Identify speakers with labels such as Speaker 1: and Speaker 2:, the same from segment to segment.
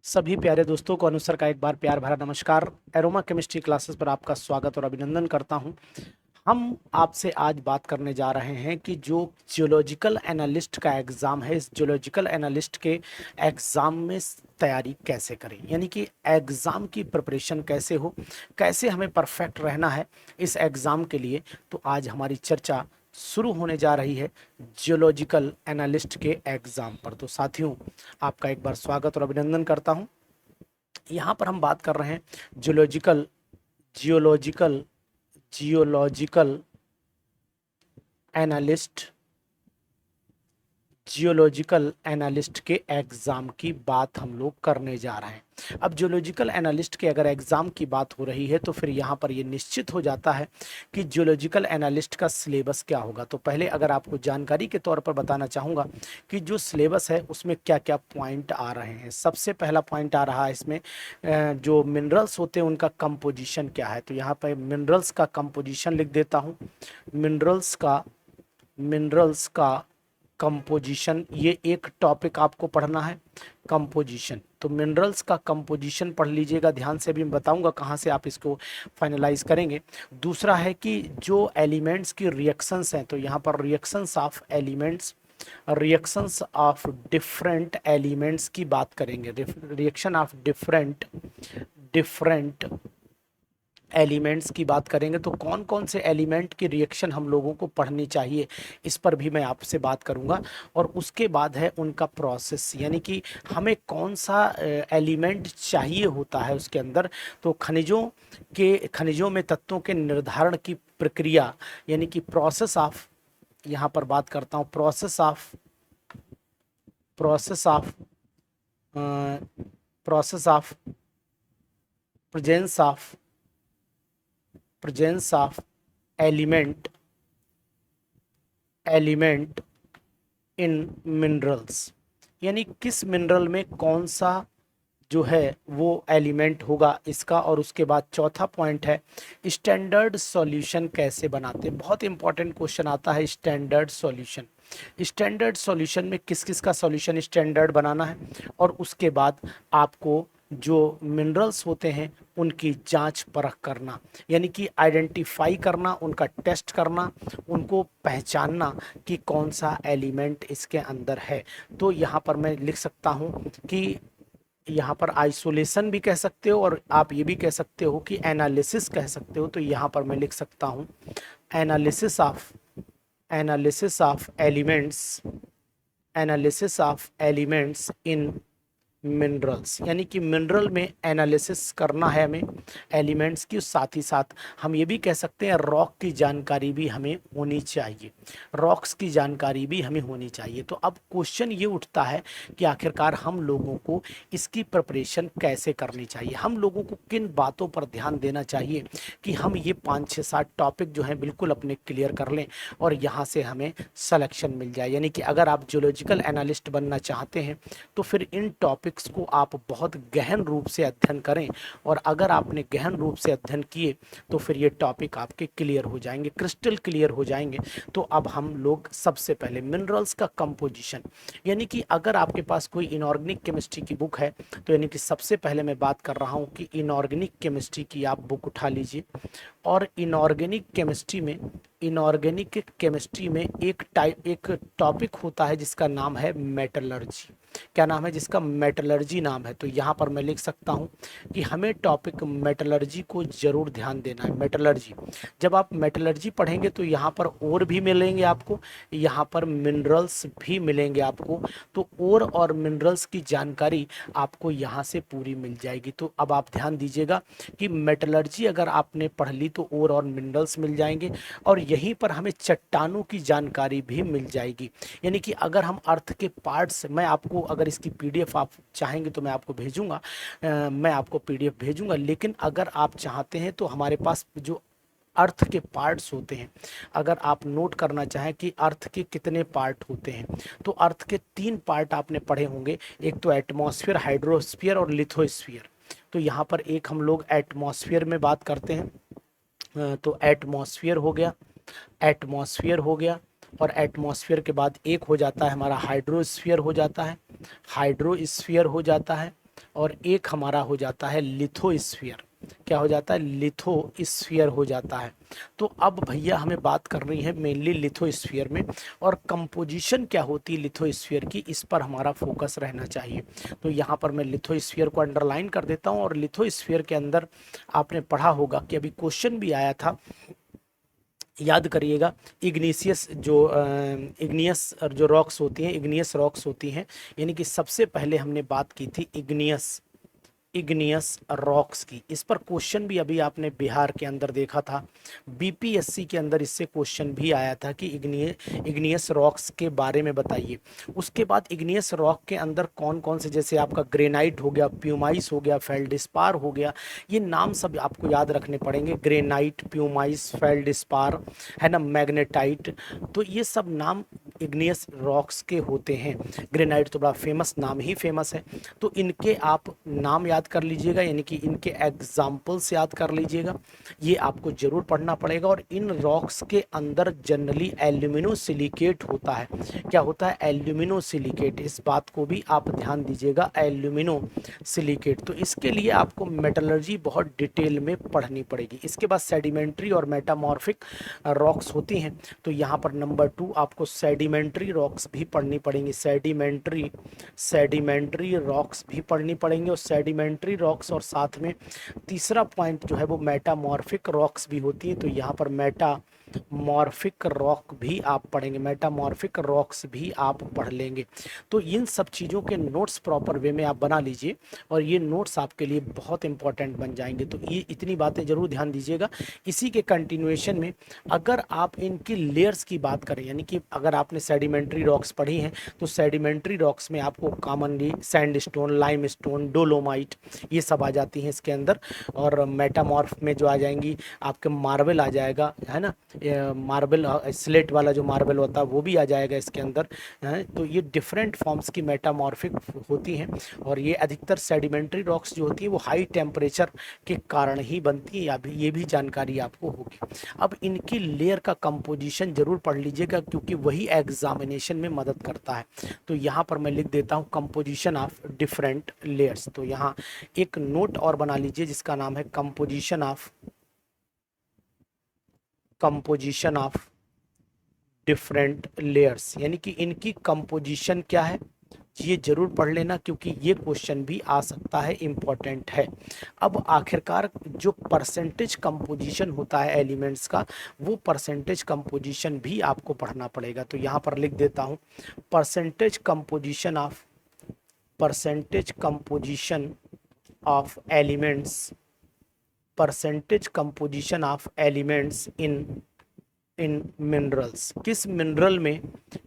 Speaker 1: सभी प्यारे दोस्तों को अनुसर का एक बार प्यार भरा नमस्कार। एरोमा केमिस्ट्री क्लासेस पर आपका स्वागत और अभिनंदन करता हूं। हम आपसे आज बात करने जा रहे हैं कि जो जियोलॉजिकल एनालिस्ट का एग्ज़ाम है, इस जियोलॉजिकल एनालिस्ट के एग्ज़ाम में तैयारी कैसे करें, यानी कि एग्ज़ाम की प्रिपरेशन कैसे हो, कैसे हमें परफेक्ट रहना है इस एग्ज़ाम के लिए। तो आज हमारी चर्चा शुरू होने जा रही है जियोलॉजिकल एनालिस्ट के एग्ज़ाम पर। तो साथियों, आपका एक बार स्वागत और अभिनंदन करता हूं। यहाँ पर हम बात कर रहे हैं geological geological geological analyst geological analyst के एग्ज़ाम की बात हम लोग करने जा रहे हैं। अब जियोलॉजिकल एनालिस्ट के अगर एग्ज़ाम की बात हो रही है तो फिर यहाँ पर ये निश्चित हो जाता है कि जियोलॉजिकल एनालिस्ट का सिलेबस क्या होगा। तो पहले अगर आपको जानकारी के तौर पर बताना चाहूँगा कि जो सिलेबस है उसमें क्या क्या पॉइंट आ रहे हैं। सबसे पहला पॉइंट आ रहा है इसमें जो मिनरल्स होते हैं उनका कंपोजिशन क्या है। तो यहाँ पर मिनरल्स का कंपोजिशन लिख देता हूँ। मिनरल्स का कंपोजिशन, ये एक टॉपिक आपको पढ़ना है, कंपोजिशन। तो मिनरल्स का कंपोजिशन पढ़ लीजिएगा ध्यान से, भी मैं बताऊंगा कहाँ से आप इसको फाइनलाइज करेंगे। दूसरा है कि जो एलिमेंट्स की रिएक्शंस हैं, तो यहाँ पर रिएक्शंस ऑफ डिफरेंट एलिमेंट्स की बात करेंगे। रिएक्शन ऑफ डिफरेंट एलिमेंट्स की बात करेंगे। तो कौन कौन से एलिमेंट की रिएक्शन हम लोगों को पढ़नी चाहिए, इस पर भी मैं आपसे बात करूंगा। और उसके बाद है उनका प्रोसेस, यानी कि हमें कौन सा एलिमेंट चाहिए होता है उसके अंदर। तो खनिजों में तत्वों के निर्धारण की प्रक्रिया, यानी कि प्रोसेस ऑफ, यहाँ पर बात करता हूँ process of process of presence of element in minerals, यानी किस मिनरल में कौन सा जो है वो एलिमेंट होगा इसका। और उसके बाद चौथा पॉइंट है स्टैंडर्ड सॉल्यूशन कैसे बनाते हैं। बहुत इंपॉर्टेंट क्वेश्चन आता है स्टैंडर्ड सॉल्यूशन में किस किस का सॉल्यूशन स्टैंडर्ड बनाना है। और उसके बाद आपको जो मिनरल्स होते हैं उनकी जांच परख करना, यानी कि आइडेंटिफाई करना, उनका टेस्ट करना, उनको पहचानना कि कौन सा एलिमेंट इसके अंदर है। तो यहाँ पर मैं लिख सकता हूँ कि यहाँ पर आइसोलेशन भी कह सकते हो और आप ये भी कह सकते हो कि एनालिसिस कह सकते हो। तो यहाँ पर मैं लिख सकता हूँ analysis of elements in minerals, यानी कि मिनरल में एनालिसिस करना है हमें एलिमेंट्स की। साथ ही साथ हम ये भी कह सकते हैं रॉक की जानकारी भी हमें होनी चाहिए, तो अब क्वेश्चन ये उठता है कि आखिरकार हम लोगों को इसकी प्रिपरेशन कैसे करनी चाहिए, हम लोगों को किन बातों पर ध्यान देना चाहिए कि हम ये 5 6 7 टॉपिक जो हैं बिल्कुल अपने क्लियर कर लें और यहाँ से हमें सलेक्शन मिल जाए। यानी कि अगर आप जियोलॉजिकल एनालिस्ट बनना चाहते हैं तो फिर इन टॉपिक्स को आप बहुत गहन रूप से अध्ययन करें, और अगर आपने गहन रूप से अध्ययन किए तो फिर ये टॉपिक आपके क्लियर हो जाएंगे, क्रिस्टल क्लियर हो जाएंगे। तो अब हम लोग सबसे पहले मिनरल्स का कंपोजिशन, यानी कि अगर आपके पास कोई इनऑर्गेनिक केमिस्ट्री की बुक है तो यानी कि सबसे पहले मैं बात कर रहा हूँ कि इनऑर्गेनिक केमिस्ट्री की आप बुक उठा लीजिए। और इनऑर्गेनिक केमिस्ट्री में एक टॉपिक होता है जिसका नाम है मेटलर्जी। क्या नाम है जिसका? मेटलर्जी नाम है। तो यहाँ पर मैं लिख सकता हूँ कि हमें टॉपिक मेटलर्जी को जरूर ध्यान देना है। मेटलर्जी, जब आप मेटलर्जी पढ़ेंगे तो यहाँ पर ओर भी मिलेंगे आपको, यहाँ पर मिनरल्स भी मिलेंगे आपको। तो ओर और मिनरल्स की जानकारी आपको यहाँ से पूरी मिल जाएगी। तो अब आप ध्यान दीजिएगा कि मेटलर्जी अगर आपने पढ़ ली तो ओर और मिनरल्स मिल जाएंगे, और यहीं पर हमें चट्टानों की जानकारी भी मिल जाएगी। यानी कि अगर हम अर्थ के पार्ट्स, मैं आपको अगर इसकी पीडीएफ आप चाहेंगे तो मैं आपको भेजूंगा, पीडीएफ भेजूंगा। लेकिन अगर आप चाहते हैं तो हमारे पास जो अर्थ के पार्ट्स होते हैं, अगर आप नोट करना चाहें कि अर्थ के कितने पार्ट होते हैं, तो अर्थ के 3 पार्ट आपने पढ़े होंगे, एक तो एटमॉस्फेयर, हाइड्रोस्फीयर और लिथोस्फीयर। तो यहाँ पर एक हम लोग एटमॉस्फेयर में बात करते हैं। तो एटमॉस्फेयर हो गया, और एटमॉस्फेयर के बाद एक हो जाता है हमारा हाइड्रोस्फीयर हो जाता है, और एक हमारा हो जाता है लिथोस्फीयर। क्या हो जाता है? लिथोस्फीयर हो जाता है। तो अब भैया हमें बात करनी है मेनली लिथोस्फीयर में, और कंपोजिशन क्या होती है लिथोस्फीयर की, इस पर हमारा फोकस रहना चाहिए। तो यहाँ पर मैं लिथोस्फीयर को अंडरलाइन कर देता हूँ। और लिथोस्फीयर के अंदर आपने पढ़ा होगा कि अभी क्वेश्चन भी आया था, याद करिएगा, इग्निशियस जो इग्नियस जो रॉक्स होती हैं, इग्नियस रॉक्स होती हैं, यानी कि सबसे पहले हमने बात की थी इग्नियस इग्नियस रॉक्स की। इस पर क्वेश्चन भी अभी आपने बिहार के अंदर देखा था, बीपीएससी के अंदर इससे क्वेश्चन भी आया था कि इग्नियस रॉक्स के बारे में बताइए। उसके बाद इग्नियस रॉक के अंदर कौन कौन से, जैसे आपका ग्रेनाइट हो गया, प्यूमाइस हो गया, फेल्डस्पार हो गया, ये नाम सब आपको याद रखने पड़ेंगे। ग्रेनाइट, प्यूमाइस, फेल्डस्पार, है ना, मैग्नेटाइट, तो ये सब नाम इग्नियस रॉक्स के होते हैं। ग्रेनाइट तो बड़ा फेमस, नाम ही फेमस है, तो इनके आप नाम याद कर लीजिएगा, यानी कि इनके एग्जाम्पल्स याद कर लीजिएगा, ये आपको जरूर पढ़ना पड़ेगा। और इन रॉक्स के अंदर जनरली एल्यूमिनो सिलिकेट होता है। क्या होता है? एल्यूमिनो सिलिकेट, इस बात को भी आप ध्यान दीजिएगा, एल्यूमिनो सिलिकेट। तो इसके लिए आपको मेटलर्जी बहुत डिटेल में पढ़नी पड़ेगी। इसके बाद सेडिमेंट्री और मेटामॉर्फिक रॉक्स होती हैं, तो यहाँ पर नंबर 2 आपको सेडिमेंट्री रॉक्स भी पढ़नी पड़ेंगी। सेडिमेंट्री रॉक्स भी पढ़नी पड़ेंगे, और सेडिमेंट्री रॉक्स, और साथ में तीसरा पॉइंट जो है वो मेटामॉर्फिक रॉक्स भी होती है। तो यहाँ पर मेटामॉर्फिक रॉक भी आप पढ़ेंगे, मेटामॉर्फिक रॉक्स भी आप पढ़ लेंगे। तो इन सब चीज़ों के नोट्स प्रॉपर वे में आप बना लीजिए, और ये नोट्स आपके लिए बहुत इंपॉर्टेंट बन जाएंगे। तो ये इतनी बातें जरूर ध्यान दीजिएगा। इसी के कंटिन्यूएशन में अगर आप इनकी लेयर्स की बात करें, यानी कि अगर आपने सेडिमेंट्री रॉक्स पढ़ी हैं, तो सेडिमेंट्री रॉक्स में आपको कॉमनली सैंडस्टोन, लाइमस्टोन, डोलोमाइट, ये सब आ जाती हैं इसके अंदर। और मेटामॉर्फ में जो आ जाएंगी आपके मार्बल आ जाएगा, है ना, मार्बल, स्लेट वाला जो मार्बल होता है वो भी आ जाएगा इसके अंदर। तो ये डिफरेंट फॉर्म्स की मेटामॉर्फिक होती हैं, और ये अधिकतर सेडिमेंट्री रॉक्स जो होती है वो हाई टेम्परेचर के कारण ही बनती है, अभी ये भी जानकारी आपको होगी। अब इनकी लेयर का कंपोजिशन जरूर पढ़ लीजिएगा, क्योंकि वही एग्जामिनेशन में मदद करता है। तो यहाँ पर मैं लिख देता हूँ कंपोजिशन ऑफ डिफरेंट लेयर्स। तो यहाँ एक नोट और बना लीजिए जिसका नाम है कंपोजिशन ऑफ डिफरेंट लेयर्स, यानी कि इनकी कंपोजिशन क्या है, ये जरूर पढ़ लेना, क्योंकि ये क्वेश्चन भी आ सकता है, इंपॉर्टेंट है। अब आखिरकार जो परसेंटेज कंपोजिशन होता है एलिमेंट्स का, वो परसेंटेज कंपोजिशन भी आपको पढ़ना पड़ेगा। तो यहाँ पर लिख देता हूँ percentage composition of elements, percentage composition of elements in minerals. किस मिनरल में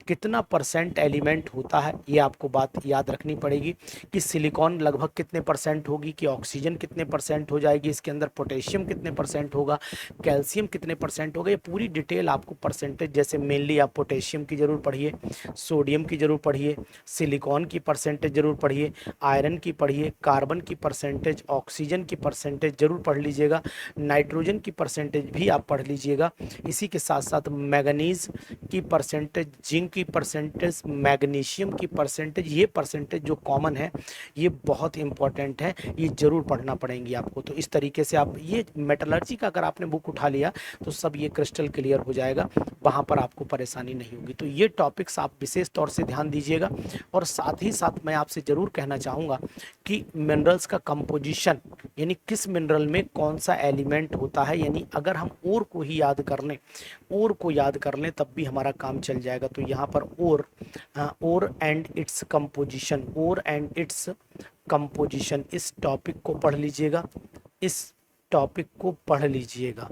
Speaker 1: कितना परसेंट एलिमेंट होता है, ये आपको बात याद रखनी पड़ेगी। कि सिलिकॉन लगभग कितने परसेंट होगी, कि ऑक्सीजन कितने परसेंट हो जाएगी, इसके अंदर पोटेशियम कितने परसेंट होगा, कैल्शियम कितने परसेंट होगा, ये पूरी डिटेल आपको परसेंटेज, जैसे मेनली आप पोटेशियम की जरूर पढ़िए, सोडियम की जरूर पढ़िए, सिलिकॉन की परसेंटेज जरूर पढ़िए, आयरन की पढ़िए, कार्बन की परसेंटेज, ऑक्सीजन की परसेंटेज जरूर पढ़ लीजिएगा, नाइट्रोजन की परसेंटेज भी आप पढ़ लीजिएगा। इसी के साथ साथ मैग्नीज की परसेंटेज, जिंक की परसेंटेज, मैग्नीशियम की परसेंटेज, ये परसेंटेज जो कॉमन है ये बहुत इंपॉर्टेंट है, ये जरूर पढ़ना पड़ेंगी आपको। तो इस तरीके से आप ये मेटलर्जी का अगर आपने बुक उठा लिया तो सब ये क्रिस्टल क्लियर हो जाएगा, वहाँ पर आपको परेशानी नहीं होगी। तो ये टॉपिक्स आप विशेष तौर से ध्यान दीजिएगा। और साथ ही साथ मैं आपसे ज़रूर कहना चाहूँगा कि मिनरल्स का कंपोजिशन, यानी किस मिनरल में कौन सा एलिमेंट होता है, यानी अगर हम ओर को ही याद कर लें, ओर को याद कर लें तब भी हमारा काम चल जाएगा। तो यहाँ पर ore and its composition, ore and its composition, इस टॉपिक को पढ़ लीजिएगा, इस टॉपिक को पढ़ लीजिएगा,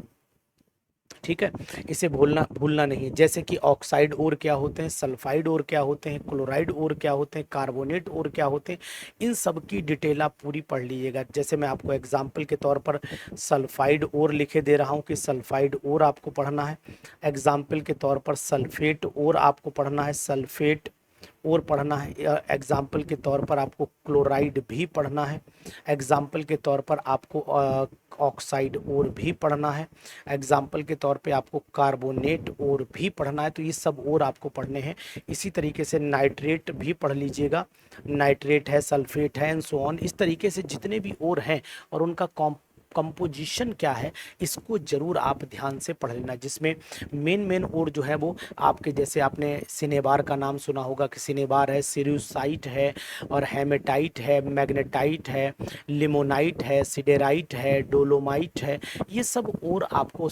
Speaker 1: ठीक है, इसे भूलना नहीं है। जैसे कि ऑक्साइड और क्या होते हैं, सल्फाइड और क्या होते हैं, क्लोराइड और क्या होते हैं, कार्बोनेट और क्या होते हैं, इन सब की डिटेल आप पूरी पढ़ लीजिएगा। जैसे मैं आपको एग्जांपल के तौर पर सल्फाइड और लिखे दे रहा हूँ कि सल्फाइड और आपको पढ़ना है। एग्जाम्पल के तौर पर सल्फेट और आपको पढ़ना है, सल्फेट और पढ़ना है। एग्जाम्पल के तौर पर आपको क्लोराइड भी पढ़ना है, एग्जाम्पल के तौर पर आपको ऑक्साइड और भी पढ़ना है, एग्जाम्पल के तौर पे आपको कार्बोनेट और भी पढ़ना है। तो ये सब और आपको पढ़ने हैं। इसी तरीके से नाइट्रेट भी पढ़ लीजिएगा, नाइट्रेट है, सल्फेट है एंड सो ऑन। इस तरीके से जितने भी और हैं और उनका कंपोजिशन क्या है, इसको जरूर आप ध्यान से पढ़ लेना, जिसमें मेन और जो है वो आपके, जैसे आपने सिनेबार का नाम सुना होगा कि सिनेबार है, सिरुसाइट है और हेमेटाइट है, मैग्नेटाइट है, लिमोनाइट है, सिडेराइट है, डोलोमाइट है। ये सब और आपको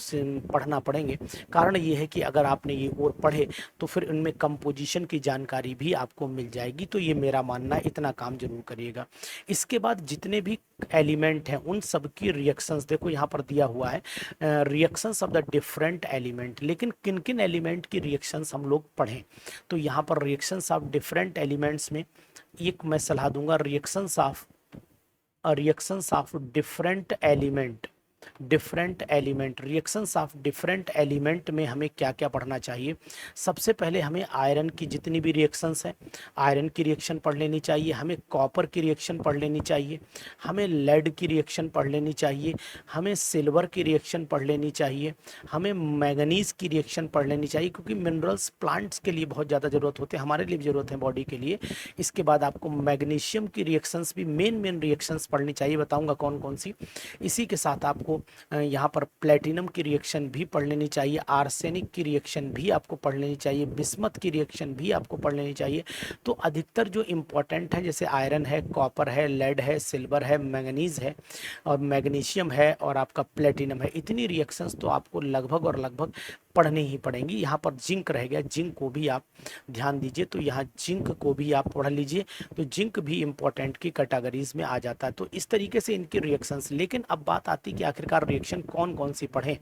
Speaker 1: पढ़ना पड़ेंगे। कारण ये है कि अगर आपने ये और पढ़े तो फिर इनमें कंपोजिशन की जानकारी भी आपको मिल जाएगी। तो ये मेरा मानना है, इतना काम जरूर करिएगा। इसके बाद जितने भी एलिमेंट हैं उन सब की रिएक्शंस देखो यहाँ पर दिया हुआ है, reactions of the different element. लेकिन किन किन एलिमेंट की रिएक्शंस हम लोग पढ़ें, तो यहाँ पर रिएक्शंस ऑफ डिफरेंट एलिमेंट्स में एक मैं सलाह दूंगा, reactions of different element reactions of different element में हमें क्या क्या पढ़ना चाहिए। सबसे पहले हमें आयरन की जितनी भी रिएक्शंस हैं, आयरन की रिएक्शन पढ़ लेनी चाहिए, हमें कॉपर की रिएक्शन पढ़ लेनी चाहिए, हमें लेड की रिएक्शन पढ़ लेनी चाहिए, हमें सिल्वर की रिएक्शन पढ़ लेनी चाहिए, हमें मैंगनीज की रिएक्शन पढ़ लेनी चाहिए, क्योंकि मिनरल्स प्लांट्स के लिए बहुत ज़्यादा ज़रूरत होते हैं, हमारे लिए भी ज़रूरत है बॉडी के लिए। इसके बाद आपको मैग्नीशियम की रिएक्शंस भी मेन रिएक्शंस पढ़नी चाहिए, बताऊंगा कौन कौन सी। इसी के साथ आपको यहाँ पर प्लेटिनम की रिएक्शन भी पढ़ लेनी चाहिए, आर्सेनिक की रिएक्शन भी आपको पढ़ लेनी चाहिए, बिस्मथ की रिएक्शन भी आपको पढ़ लेनी चाहिए। तो अधिकतर जो इम्पोर्टेंट है, जैसे आयरन है, कॉपर है, लेड है, सिल्वर है, मैंगनीज है और मैग्नीशियम है और आपका प्लेटिनम है, इतनी रिएक्शंस तो आपको लगभग पढ़नी ही पड़ेंगी। यहाँ पर जिंक रह गया, जिंक को भी आप ध्यान दीजिए, तो यहाँ जिंक को भी आप पढ़ लीजिए। तो जिंक भी इंपॉर्टेंट की कैटेगरीज में आ जाता है। तो इस तरीके से इनकी रिएक्शंस। लेकिन अब बात आती है कि आखिरकार रिएक्शन कौन कौन सी पढ़ें,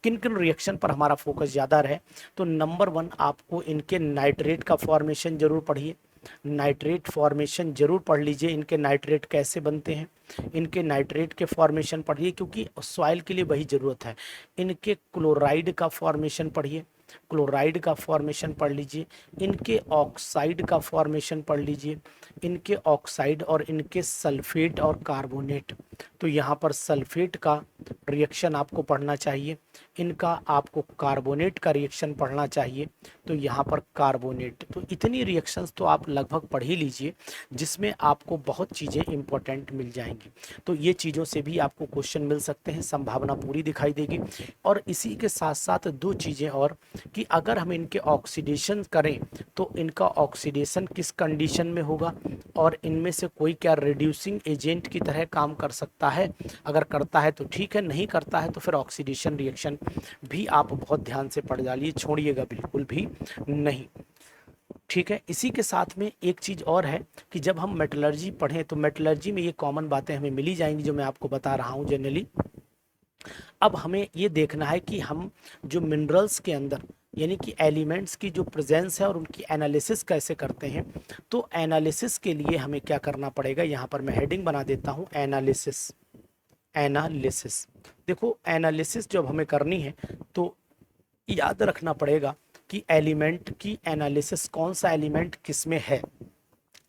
Speaker 1: किन किन रिएक्शन पर हमारा फोकस ज़्यादा रहे। तो नंबर 1 आपको इनके नाइट्रेट का फॉर्मेशन जरूर पढ़िए, नाइट्रेट फॉर्मेशन जरूर पढ़ लीजिए, इनके नाइट्रेट कैसे बनते हैं, इनके नाइट्रेट के फॉर्मेशन पढ़िए, क्योंकि सॉइल के लिए वही ज़रूरत है। इनके क्लोराइड का फॉर्मेशन पढ़िए, क्लोराइड का फॉर्मेशन पढ़ लीजिए, इनके ऑक्साइड का फॉर्मेशन पढ़ लीजिए, इनके ऑक्साइड और इनके सल्फेट और कार्बोनेट। तो यहाँ पर सल्फेट का रिएक्शन आपको पढ़ना चाहिए, इनका आपको कार्बोनेट का रिएक्शन पढ़ना चाहिए, तो यहाँ पर कार्बोनेट। तो इतनी रिएक्शंस तो आप लगभग पढ़ ही लीजिए, जिसमें आपको बहुत चीज़ें इंपॉर्टेंट मिल जाएंगी। तो ये चीज़ों से भी आपको क्वेश्चन मिल सकते हैं, संभावना पूरी दिखाई देगी। और इसी के साथ साथ दो चीज़ें और, कि अगर हम इनके ऑक्सीडेशन करें तो इनका ऑक्सीडेशन किस कंडीशन में होगा और इनमें से कोई क्या रिड्यूसिंग एजेंट की तरह काम कर सकता है। अगर करता है तो ठीक है, नहीं करता है तो फिर ऑक्सीडेशन रिएक्शन भी आप बहुत ध्यान से पढ़ डालिए, छोड़िएगा बिल्कुल भी नहीं। ठीक है। इसी के साथ में एक चीज़ और है कि जब हम मेटलर्जी पढ़ें तो मेटलर्जी में ये कॉमन बातें हमें मिली जाएंगी जो मैं आपको बता रहा हूँ जनरली। अब हमें ये देखना है कि हम जो मिनरल्स के अंदर, यानी कि एलिमेंट्स की जो प्रेजेंस है और उनकी एनालिसिस कैसे करते हैं। तो एनालिसिस के लिए हमें क्या करना पड़ेगा, यहाँ पर मैं हेडिंग बना देता हूँ, एनालिसिस। एनालिसिस देखो, एनालिसिस जब हमें करनी है तो याद रखना पड़ेगा कि एलिमेंट की एनालिसिस, कौन सा एलिमेंट किस में है।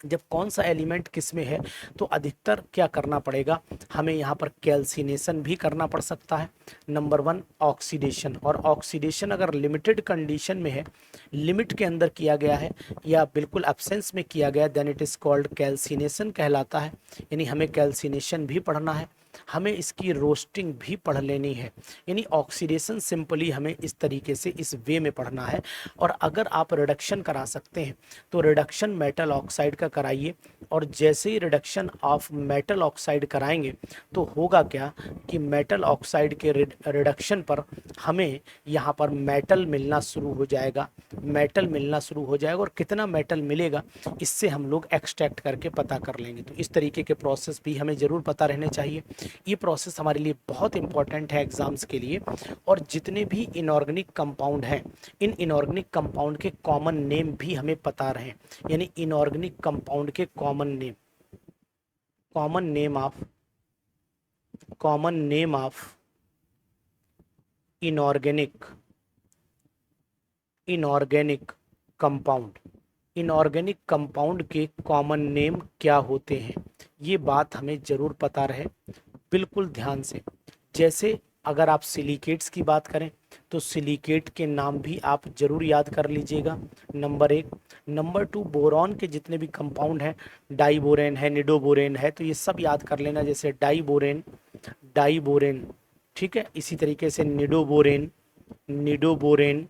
Speaker 1: जब कौन सा एलिमेंट किस में है तो अधिकतर क्या करना पड़ेगा, हमें यहाँ पर कैल्सिनेशन भी करना पड़ सकता है। नंबर 1 ऑक्सीडेशन, और ऑक्सीडेशन अगर लिमिटेड कंडीशन में है, लिमिट के अंदर किया गया है या बिल्कुल एब्सेंस में किया गया, then it is called calcination कहलाता है। यानी हमें कैल्सिनेशन भी पढ़ना है, हमें इसकी रोस्टिंग भी पढ़ लेनी है। यानी ऑक्सीडेशन सिंपली हमें इस तरीके से, इस वे में पढ़ना है। और अगर आप रिडक्शन करा सकते हैं तो रिडक्शन मेटल ऑक्साइड का कराइए, और जैसे ही रिडक्शन ऑफ मेटल ऑक्साइड कराएंगे तो होगा क्या कि मेटल ऑक्साइड के रिडक्शन पर हमें यहाँ पर मेटल मिलना शुरू हो जाएगा, मेटल मिलना शुरू हो जाएगा। और कितना मेटल मिलेगा इससे हम लोग एक्सट्रैक्ट करके पता कर लेंगे। तो इस तरीके के प्रोसेस भी हमें ज़रूर पता रहने चाहिए। ये प्रोसेस हमारे लिए बहुत इंपॉर्टेंट है एग्जाम्स के लिए। और जितने भी इनऑर्गेनिक कंपाउंड हैं, इन इनऑर्गेनिक कंपाउंड के कॉमन नेम भी हमें पता रहे। यानी इनऑर्गेनिक कंपाउंड के common name, common name of inorganic compound, inorganic compound के कॉमन नेम क्या होते हैं, ये बात हमें जरूर पता रहे, बिल्कुल ध्यान से। जैसे अगर आप सिलिकेट्स की बात करें तो सिलिकेट के नाम भी आप जरूर याद कर लीजिएगा, नंबर एक। नंबर टू, बोरॉन के जितने भी कंपाउंड हैं, डाइबोरेन है, निडोबोरेन है, तो ये सब याद कर लेना। जैसे डाइबोरेन, डाइबोरेन, ठीक है। इसी तरीके से निडोबोरेन, निडोबोरेन,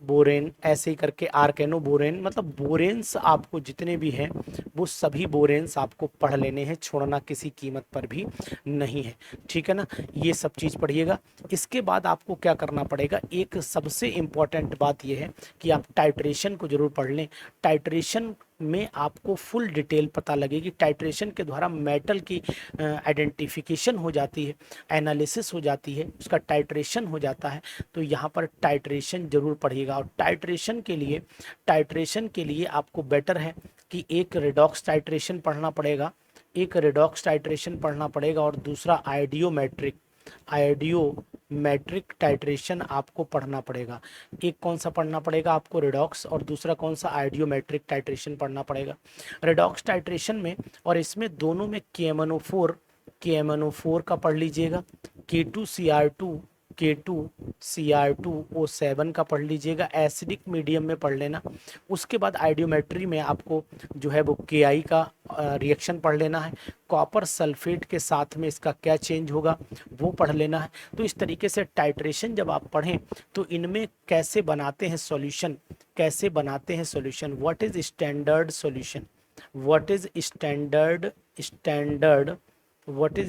Speaker 1: बोरेन, ऐसे ही करके आर्केनो बोरेन, मतलब बोरेन्स आपको जितने भी हैं वो सभी बोरेन्स आपको पढ़ लेने हैं, छोड़ना किसी कीमत पर भी नहीं है, ठीक है ना। ये सब चीज़ पढ़िएगा। इसके बाद आपको क्या करना पड़ेगा, एक सबसे इम्पॉर्टेंट बात यह है कि आप टाइट्रेशन को जरूर पढ़ लें। टाइट्रेशन में आपको फुल डिटेल पता लगेगी। टाइट्रेशन के द्वारा मेटल की आइडेंटिफिकेशन हो जाती है, एनालिसिस हो जाती है, उसका टाइट्रेशन हो जाता है। तो यहाँ पर टाइट्रेशन जरूर पढ़िएगा। और टाइट्रेशन के लिए आपको बेटर है कि एक रिडॉक्स टाइट्रेशन पढ़ना पड़ेगा, एक रिडॉक्स टाइट्रेशन पढ़ना पड़ेगा, और दूसरा आइडियोमेट्रिक, आइडियोमेट्रिक टाइट्रेशन आपको पढ़ना पड़ेगा। एक कौन सा पढ़ना पड़ेगा आपको, रिडॉक्स, और दूसरा कौन सा, आइडियोमेट्रिक टाइट्रेशन पढ़ना पड़ेगा। रिडॉक्स टाइट्रेशन में और इसमें दोनों में KMnO4 का पढ़ लीजिएगा, K2Cr2, K2Cr2O7 का पढ़ लीजिएगा, एसिडिक मीडियम में पढ़ लेना। उसके बाद आइडियोमेट्री में आपको जो है वो Ki का रिएक्शन पढ़ लेना है, कॉपर सल्फेट के साथ में इसका क्या चेंज होगा वो पढ़ लेना है। तो इस तरीके से टाइट्रेशन जब आप पढ़ें तो इनमें कैसे बनाते हैं सॉल्यूशन, कैसे बनाते हैं solution, what is standard solution, what is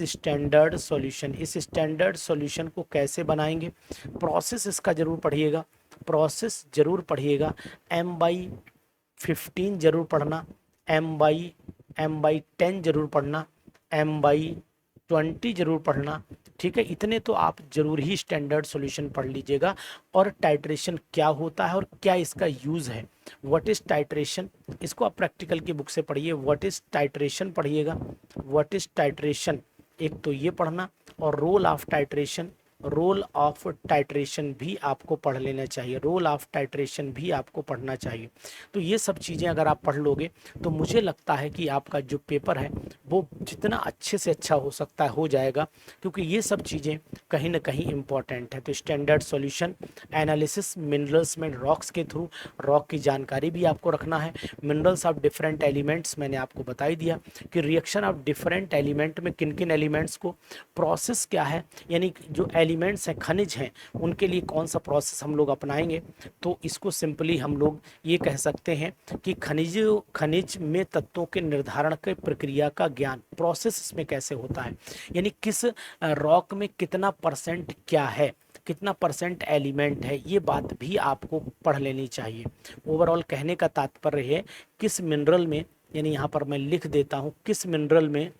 Speaker 1: standard solution, इस स्टैंडर्ड सॉल्यूशन को कैसे बनाएंगे, प्रोसेस इसका जरूर पढ़िएगा, प्रोसेस जरूर पढ़िएगा। M/15 जरूर पढ़ना, M/10 जरूर पढ़ना, M/20 जरूर पढ़ना, ठीक है। इतने तो आप जरूर ही स्टैंडर्ड सॉल्यूशन पढ़ लीजिएगा। और टाइट्रेशन क्या होता है और क्या इसका यूज है, व्हाट इज टाइट्रेशन, इसको आप प्रैक्टिकल की बुक से पढ़िए। व्हाट इज टाइट्रेशन पढ़िएगा, व्हाट इज टाइट्रेशन, एक तो ये पढ़ना। और role of titration, role of titration भी आपको पढ़ लेना चाहिए, रोल ऑफ टाइट्रेशन भी आपको पढ़ना चाहिए। तो ये सब चीज़ें अगर आप पढ़ लोगे तो मुझे लगता है कि आपका जो पेपर है वो जितना अच्छे से अच्छा हो सकता है हो जाएगा, क्योंकि ये सब चीज़ें कहीं ना कहीं इम्पॉर्टेंट है। तो स्टैंडर्ड सॉल्यूशन, एनालिसिस मिनरल्स में रॉक्स के थ्रू, रॉक की जानकारी भी आपको रखना है। मिनरल्स ऑफ डिफरेंट एलिमेंट्स मैंने आपको बता ही दिया कि रिएक्शन ऑफ डिफरेंट एलिमेंट में किन किन एलिमेंट्स को, प्रोसेस क्या है, यानी जो एलिमेंट्स हैं, खनिज हैं, उनके लिए कौन सा प्रोसेस हम लोग अपनाएंगे। तो इसको सिंपली हम लोग ये कह सकते हैं कि खनिज में तत्वों के निर्धारण की प्रक्रिया का ज्ञान, प्रोसेस इसमें कैसे होता है, यानी किस रॉक में कितना परसेंट क्या है, कितना परसेंट एलिमेंट है, ये बात भी आपको पढ़ लेनी चाहिए। ओवरऑल कहने का तात्पर्य है किस मिनरल में, यानी यहाँ पर मैं लिख देता हूँ, किस मिनरल में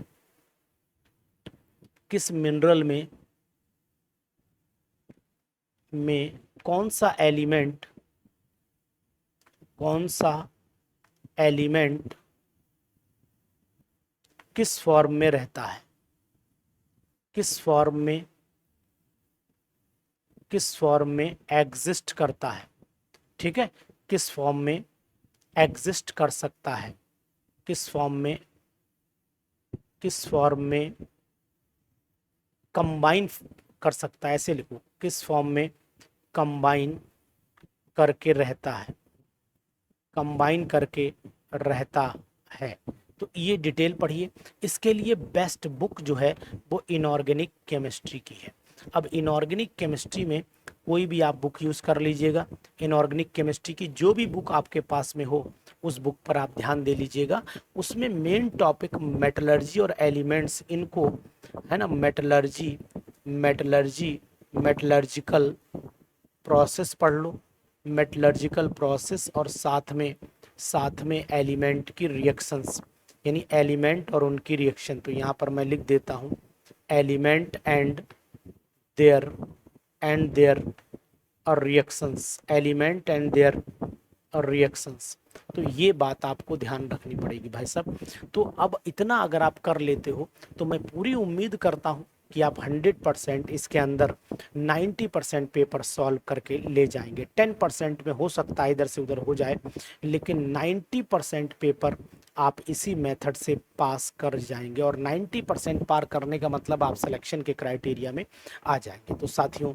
Speaker 1: कौन सा एलिमेंट किस फॉर्म में रहता है, किस फॉर्म में एग्जिस्ट करता है, ठीक है, किस फॉर्म में एग्जिस्ट कर सकता है, किस फॉर्म में कंबाइन कर सकता है, ऐसे लिखो, किस फॉर्म में कंबाइन करके रहता है, कंबाइन करके रहता है। तो ये डिटेल पढ़िए। इसके लिए बेस्ट बुक जो है वो इनऑर्गेनिक केमिस्ट्री की है। अब इनऑर्गेनिक केमिस्ट्री में कोई भी आप बुक यूज़ कर लीजिएगा, इनऑर्गेनिक केमिस्ट्री की जो भी बुक आपके पास में हो उस बुक पर आप ध्यान दे लीजिएगा। उसमें मेन टॉपिक मेटलर्जी और एलिमेंट्स, इनको है ना, मेटलर्जिकल प्रोसेस पढ़ लो, मेटलर्जिकल प्रोसेस, और साथ में एलिमेंट की रिएक्शंस, यानी एलिमेंट और उनकी रिएक्शन। तो यहाँ पर मैं लिख देता हूँ element and there reactions, element and there reactions. तो ये बात आपको ध्यान रखनी पड़ेगी भाई साहब। तो अब इतना अगर आप कर लेते हो तो मैं पूरी उम्मीद करता हूँ कि आप 100% इसके अंदर 90% पेपर सॉल्व करके ले जाएंगे। 10% में हो सकता है इधर से उधर हो जाए, लेकिन 90% पेपर आप इसी मेथड से पास कर जाएंगे। और 90% पार करने का मतलब आप सिलेक्शन के क्राइटेरिया में आ जाएंगे। तो साथियों,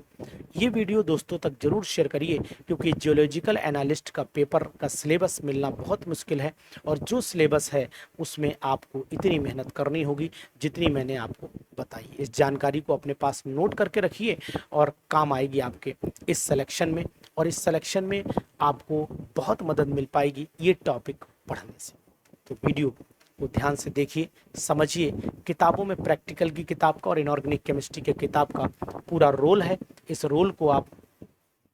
Speaker 1: ये वीडियो दोस्तों तक जरूर शेयर करिए, क्योंकि जियोलॉजिकल एनालिस्ट का पेपर का सिलेबस मिलना बहुत मुश्किल है। और जो सिलेबस है उसमें आपको इतनी मेहनत करनी होगी जितनी मैंने आपको बताई। इस जानकारी को अपने पास नोट करके रखिए और काम आएगी आपके इस सिलेक्शन में। और इस सिलेक्शन में आपको बहुत मदद मिल पाएगी ये टॉपिक पढ़ने से। तो वीडियो को ध्यान से देखिए, समझिए। किताबों में प्रैक्टिकल की किताब का और इनऑर्गेनिक केमिस्ट्री के किताब का पूरा रोल है। इस रोल को आप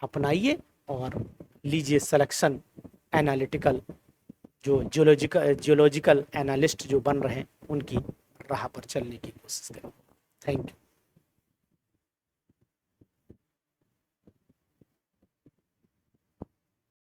Speaker 1: अपनाइए और लीजिए सिलेक्शन एनालिटिकल, जो जियोलॉजिकल एनालिस्ट जो बन रहे हैं उनकी राह पर चलने की कोशिश करें। Thank you.